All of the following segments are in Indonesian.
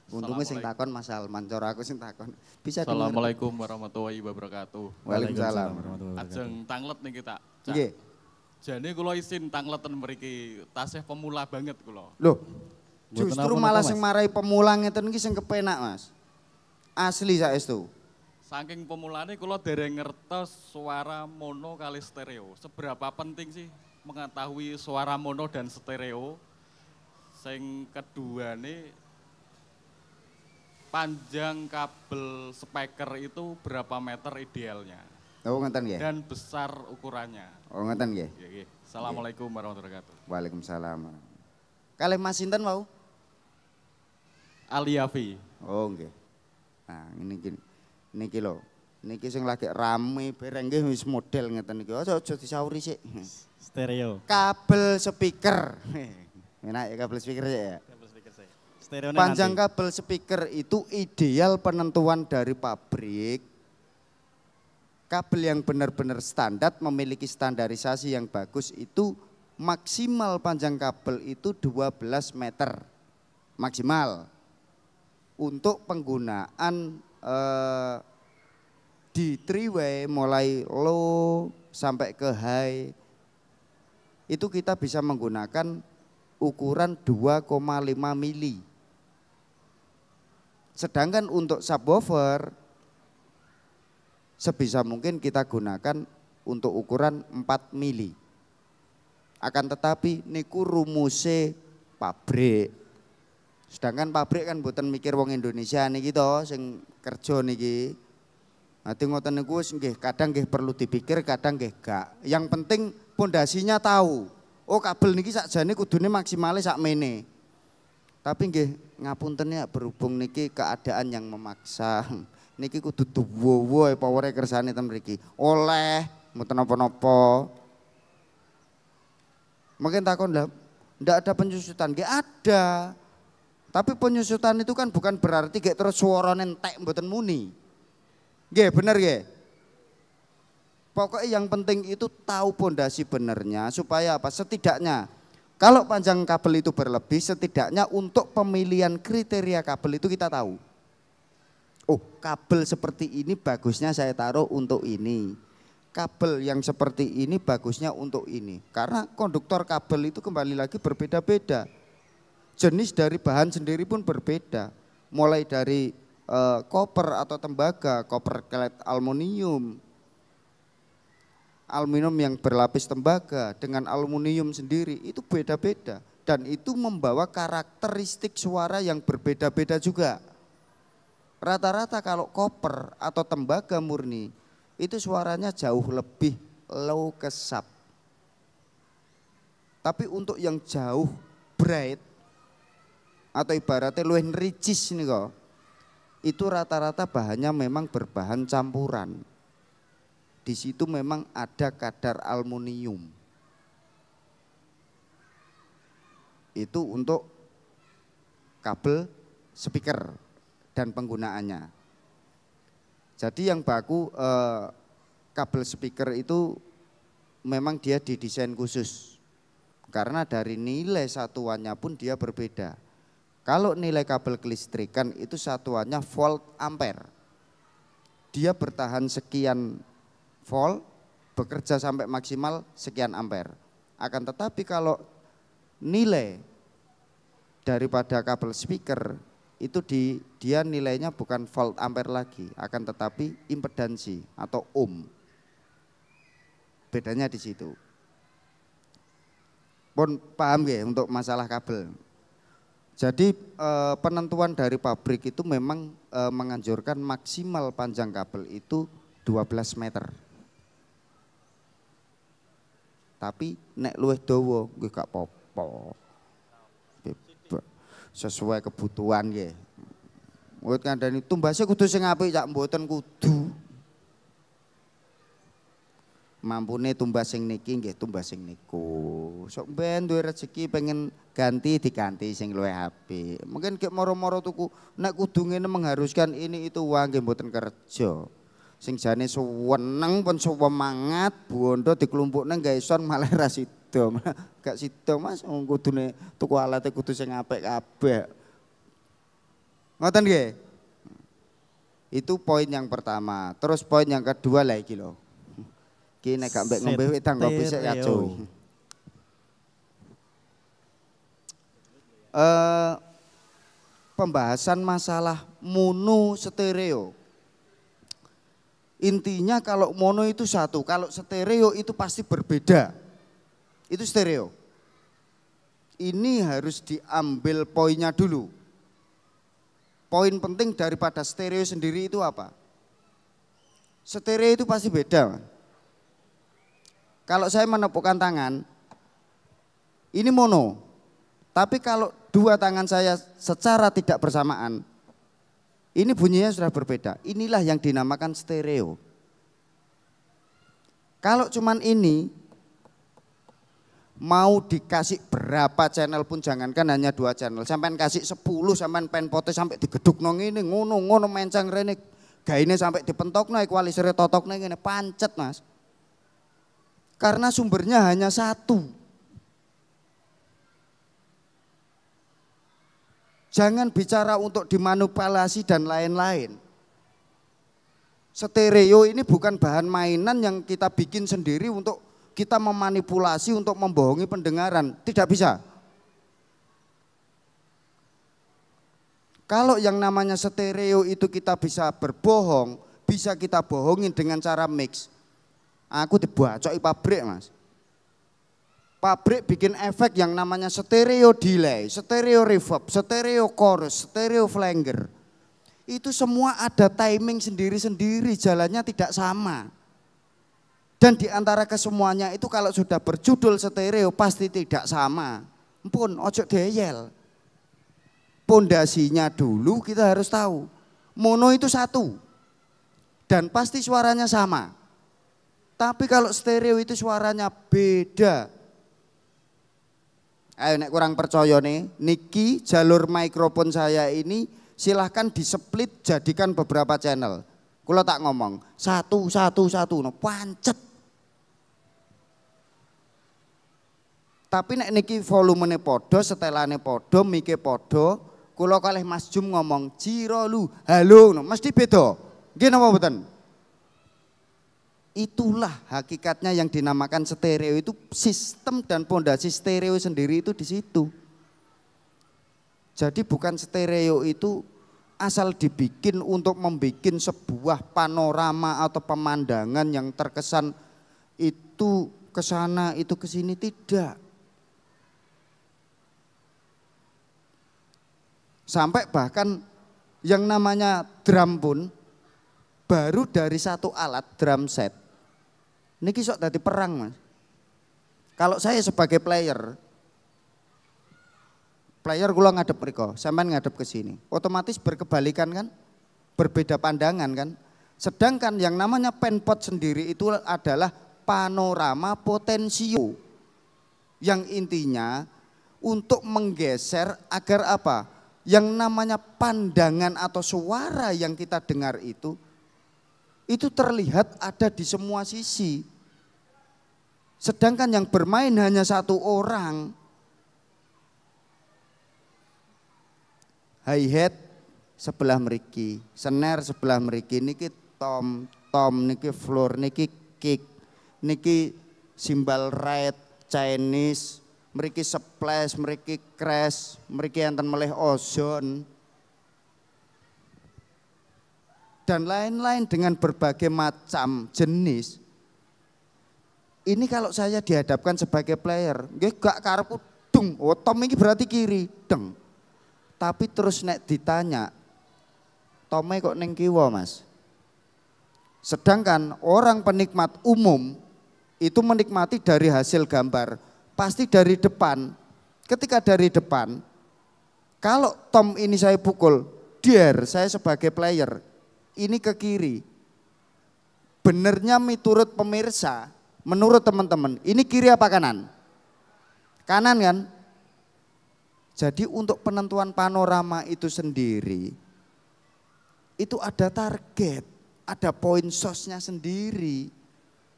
Untungnya sing takon Mas Salman, cara aku sing takon. Bisa dengar. Assalamualaikum warahmatullahi wabarakatuh. Waalaikumsalam. Ajeng tanglet nih kita. Nggih. Jadi kula isin tangleten mriki tasih pemula banget kula. Loh. Justru malah sing marai pemula ngeten iki sing kepenak, Mas. Asli saestu. Saking pemulane kula dereng ngertos suara mono kali stereo. Seberapa penting sih mengetahui suara mono dan stereo? Sing kedua nih, panjang kabel speaker itu berapa meter idealnya? Oh ngeten nggih. Dan besar ukurannya. Oh ngeten nggih. Nggih. Assalamualaikum warahmatullahi wabarakatuh. Waalaikumsalam. Kalih Mas sinten wau? Aliafi. Oh nggih. Nah, niki lho. Niki sing lagi rame bareng nggih wis model ngeten iki. Aja disauri sik. Stereo. Kabel speaker. Enak ya kabel speaker ya. Kabel speaker saya. Stereo Panjang nanti. kabel speaker itu ideal penentuan dari pabrik. Kabel yang benar-benar standar memiliki standarisasi yang bagus itu maksimal panjang kabel itu 12 meter. Maksimal. Untuk penggunaan di three-way mulai low sampai ke high itu kita bisa menggunakan ukuran 2,5 mili. Sedangkan untuk subwoofer sebisa mungkin kita gunakan untuk ukuran 4 mili. Akan tetapi niku rumuse pabrik. Sedangkan pabrik kan mboten mikir wong Indonesia niki to sing kerja niki. Nanti ngoten niku nggih kadang nggih perlu dipikir, kadang nggih gak. Yang penting pondasinya tahu. Oh kabel niki sakjane kudune maksimale sakmene. Tapi nggih ngapunten ya berhubung niki keadaan yang memaksa. Niki kudu duwowo powere kersane ten mriki. Oleh mboten napa-napa. Mungkin takon lah, ndak ada penyusutan. Nggih ada. Tapi penyusutan itu kan bukan berarti kayak terus suarane entek mboten muni. Nggih, bener nggih. Pokoknya yang penting itu tahu pondasi benernya supaya apa? Setidaknya kalau panjang kabel itu berlebih, setidaknya untuk pemilihan kriteria kabel itu kita tahu. Oh, kabel seperti ini bagusnya saya taruh untuk ini. Kabel yang seperti ini bagusnya untuk ini. Karena konduktor kabel itu kembali lagi berbeda-beda. Jenis dari bahan sendiri pun berbeda. Mulai dari koper atau tembaga, koper keled aluminium. Aluminium yang berlapis tembaga dengan aluminium sendiri itu beda-beda. Dan itu membawa karakteristik suara yang berbeda-beda juga. Rata-rata kalau koper atau tembaga murni itu suaranya jauh lebih low kesap. Tapi untuk yang jauh bright atau ibaratnya luwih ricis nih kok, itu rata-rata bahannya memang berbahan campuran. Di situ memang ada kadar aluminium. Itu untuk kabel speaker dan penggunaannya. Jadi yang baku kabel speaker itu memang dia didesain khusus. Karena dari nilai satuannya pun dia berbeda. Kalau nilai kabel kelistrikan itu satuannya volt ampere. Dia bertahan sekian volt, bekerja sampai maksimal sekian ampere. Akan tetapi kalau nilai daripada kabel speaker itu dia nilainya bukan volt ampere lagi, akan tetapi impedansi atau ohm. Bedanya di situ. Pun paham ya untuk masalah kabel. Jadi penentuan dari pabrik itu memang menganjurkan maksimal panjang kabel itu 12 meter. Tapi nek luwih dawa nggih gak apa-apa. Sesuai kebutuhan nggih. Wit kandhani tumbase kudu sing apik cak mboten kudu. Mampune tumbas sing niki nggih tumbas sing niku. Sok ben duwe rezeki pengen ganti diganti sing luwih apik. Mungkin kek moro-moro tuku nek kudu ngene mengharuskan ini itu uang nggih mboten kerja. Sing jane suweneng pun semangat bondo diklumpukne gawe son malah ra sida. Gak sida Mas kudune tuku alate kudu sing apik kabeh. Ngoten nggih. Itu poin yang pertama. Terus poin yang kedua lah iki lho. Iki nek gak mbek ngombe wedang kopi sik kacuy. Pembahasan masalah mono stereo. Intinya kalau mono itu satu, kalau stereo itu pasti berbeda. Itu stereo. Ini harus diambil poinnya dulu. Poin penting daripada stereo sendiri itu apa? Stereo itu pasti beda. Kalau saya menepukkan tangan, ini mono. Tapi kalau dua tangan saya secara tidak bersamaan, ini bunyinya sudah berbeda. Inilah yang dinamakan stereo. Kalau cuman ini, mau dikasih berapa channel pun jangankan hanya 2 channel. Sampai kasih 10, sampai pen pote sampai digeduk nong ini, ngono mencang rene. Gaine sampai dipentokno equalizer totokno ngene pancet Mas. Karena sumbernya hanya satu. Jangan bicara untuk dimanipulasi dan lain-lain. Stereo ini bukan bahan mainan yang kita bikin sendiri untuk kita memanipulasi untuk membohongi pendengaran. Tidak bisa. Kalau yang namanya stereo itu kita bisa berbohong, bisa kita bohongin dengan cara mix. Aku dibacoki pabrik Mas. Pabrik bikin efek yang namanya stereo delay, stereo reverb, stereo chorus, stereo flanger. Itu semua ada timing sendiri-sendiri, jalannya tidak sama. Dan di antara kesemuanya itu kalau sudah berjudul stereo pasti tidak sama. Pun ojo deyel. Pondasinya dulu kita harus tahu. Mono itu satu. Dan pasti suaranya sama. Tapi kalau stereo itu suaranya beda. Ayo nek kurang percaya nih, niki jalur mikrofon saya ini silahkan di-split jadikan beberapa channel. Kalau tak ngomong, satu, no, pancet. Tapi nek niki volumenya podo, setelane podo, mike podo, kalau kalih Mas Jum ngomong, ciro lu, halo, no, mesti beda. Gini apa betul? Itulah hakikatnya yang dinamakan stereo itu sistem dan pondasi stereo sendiri itu di situ. Jadi bukan stereo itu asal dibikin untuk membuat sebuah panorama atau pemandangan yang terkesan itu ke sana, itu ke sini, tidak. Sampai bahkan yang namanya drum pun baru dari satu alat drum set. Niki sok dadi perang Mas. Kalau saya sebagai player kula ngadep mriko, sampean ngadep ke sini. Otomatis berkebalikan kan? Berbeda pandangan kan? Sedangkan yang namanya penpot sendiri itu adalah panorama potensio. Yang intinya untuk menggeser agar apa? Yang namanya pandangan atau suara yang kita dengar itu terlihat ada di semua sisi. Sedangkan yang bermain hanya satu orang. Hi-hat sebelah mriki, snare sebelah mriki, niki tom, niki floor, niki kick, niki simbal right, Chinese, mriki splash, mriki crash, mriki enten melih ozon. Dan lain-lain dengan berbagai macam jenis. Ini kalau saya dihadapkan sebagai player, nggih gak karepku dung, oh tom ini berarti kiri, deng. Tapi terus nek ditanya, tome kok ning kiwa Mas? Sedangkan orang penikmat umum itu menikmati dari hasil gambar, pasti dari depan. Ketika dari depan, kalau tom ini saya pukul, der saya sebagai player, ini ke kiri. Benernya menurut pemirsa, menurut teman-teman, ini kiri apa kanan? Kanan kan? Jadi untuk penentuan panorama itu sendiri, itu ada target, ada poin source-nya sendiri.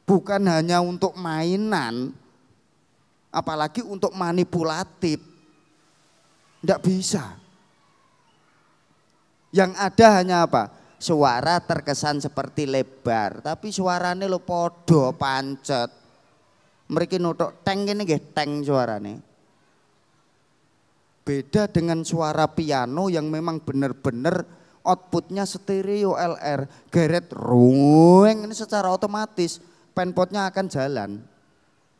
Bukan hanya untuk mainan, apalagi untuk manipulatif. Tidak bisa. Yang ada hanya apa? Suara terkesan seperti lebar, tapi suarane lo podo pancet. Mereka nutuk teng ini nggih teng suarane. Beda dengan suara piano yang memang benar-benar outputnya stereo LR, geret rueng ini secara otomatis penpotnya akan jalan,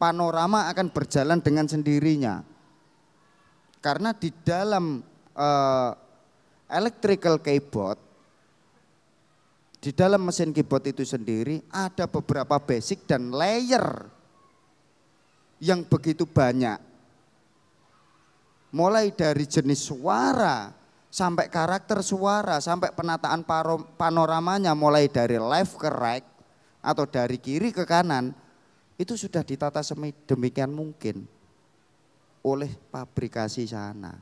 panorama akan berjalan dengan sendirinya. Karena di dalam electrical keyboard, di dalam mesin keyboard itu sendiri ada beberapa basic dan layer yang begitu banyak. Mulai dari jenis suara, sampai karakter suara, sampai penataan panoramanya, mulai dari left ke right atau dari kiri ke kanan, itu sudah ditata sedemikian mungkin oleh pabrikasi sana.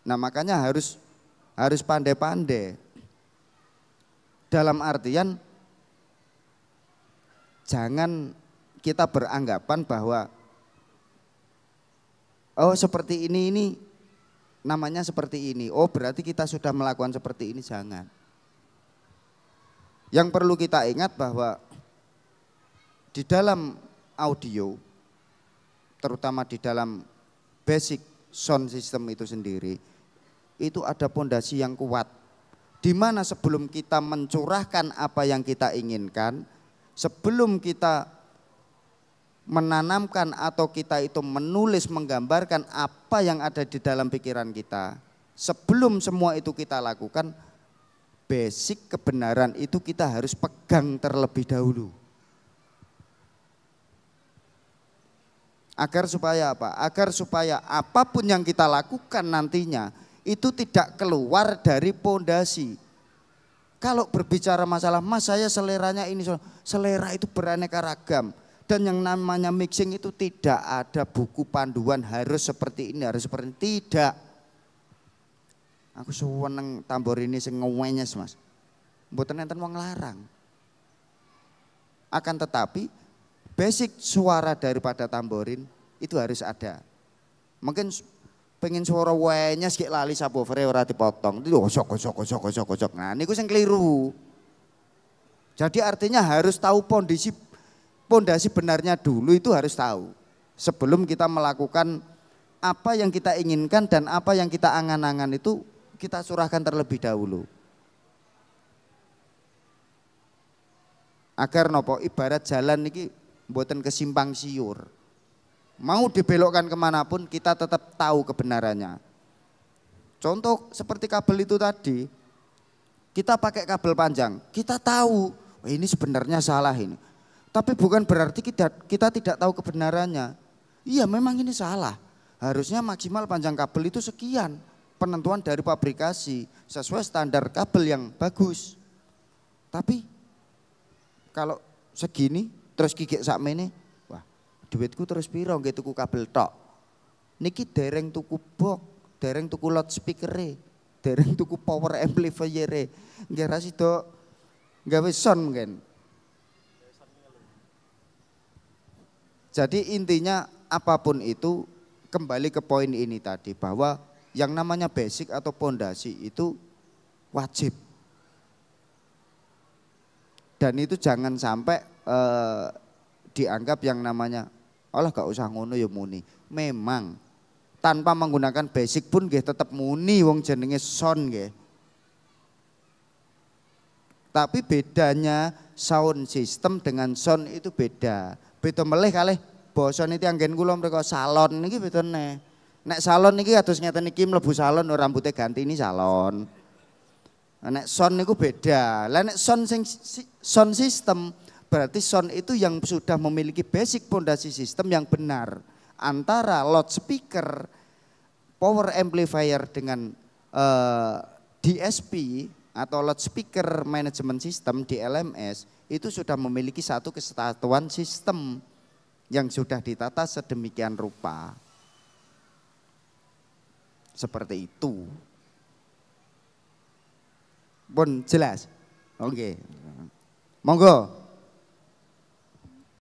Nah makanya harus pandai-pandai. Dalam artian jangan kita beranggapan bahwa oh seperti ini namanya seperti ini. Oh berarti kita sudah melakukan seperti ini, jangan. Yang perlu kita ingat bahwa di dalam audio, terutama di dalam basic sound system itu sendiri, itu ada pondasi yang kuat. Di mana sebelum kita mencurahkan apa yang kita inginkan, sebelum kita menanamkan atau kita itu menulis, menggambarkan apa yang ada di dalam pikiran kita, sebelum semua itu kita lakukan, basic kebenaran itu kita harus pegang terlebih dahulu. Agar supaya apa? Agar supaya apapun yang kita lakukan nantinya itu tidak keluar dari pondasi. Kalau berbicara masalah, mas saya seleranya ini, selera itu beraneka ragam. Dan yang namanya mixing itu tidak ada buku panduan harus seperti ini, harus seperti ini. Tidak. Aku seneng tambor ini sing ngewenyes mas. Mboten enten wong nglarang. Akan tetapi basic suara daripada tamborin itu harus ada. Mungkin pengen suara wenyes kayak lali subwoofer ora dipotong. Itu gosok. Nah niku sing keliru. Jadi artinya harus tahu pondasi benarnya dulu, itu harus tahu. Sebelum kita melakukan apa yang kita inginkan dan apa yang kita angan-angan itu kita surahkan terlebih dahulu. Agar nopo ibarat jalan niki mboten kesimpang siur. Mau dibelokkan kemanapun kita tetap tahu kebenarannya. Contoh seperti kabel itu tadi, kita pakai kabel panjang, kita tahu ini sebenarnya salah ini. Tapi bukan berarti kita tidak tahu kebenarannya. Iya memang ini salah, harusnya maksimal panjang kabel itu sekian. Penentuan dari pabrikasi sesuai standar kabel yang bagus. Tapi kalau segini terus gigit sakmene, duitku terus piro nggih tuku kabel tok. Niki dereng tuku box, dereng tuku loudspeaker-e, dereng tuku power amplifier-e. Nggih ra sida gawe sound mungkin. Jadi intinya apapun itu kembali ke poin ini tadi bahwa yang namanya basic atau pondasi itu wajib. Dan itu jangan sampai dianggap yang namanya Allah gak usah ngono ya muni. Memang tanpa menggunakan basic pun nggih tetap muni wong jenenge sound nggih. Tapi bedanya sound system dengan sound itu beda. Beda melih kalih basa niki anggen kula mriko salon niki bedane. Nek salon niki kados ngeten iki mlebu salon rambutnya ganti ini salon. Nek sound niku beda. Lah nek sound system berarti sound itu yang sudah memiliki basic pondasi sistem yang benar. Antara loudspeaker, power amplifier dengan DSP atau loudspeaker management system DLMS itu sudah memiliki satu kesatuan sistem yang sudah ditata sedemikian rupa. Seperti itu. Pun jelas? Oke. Monggo.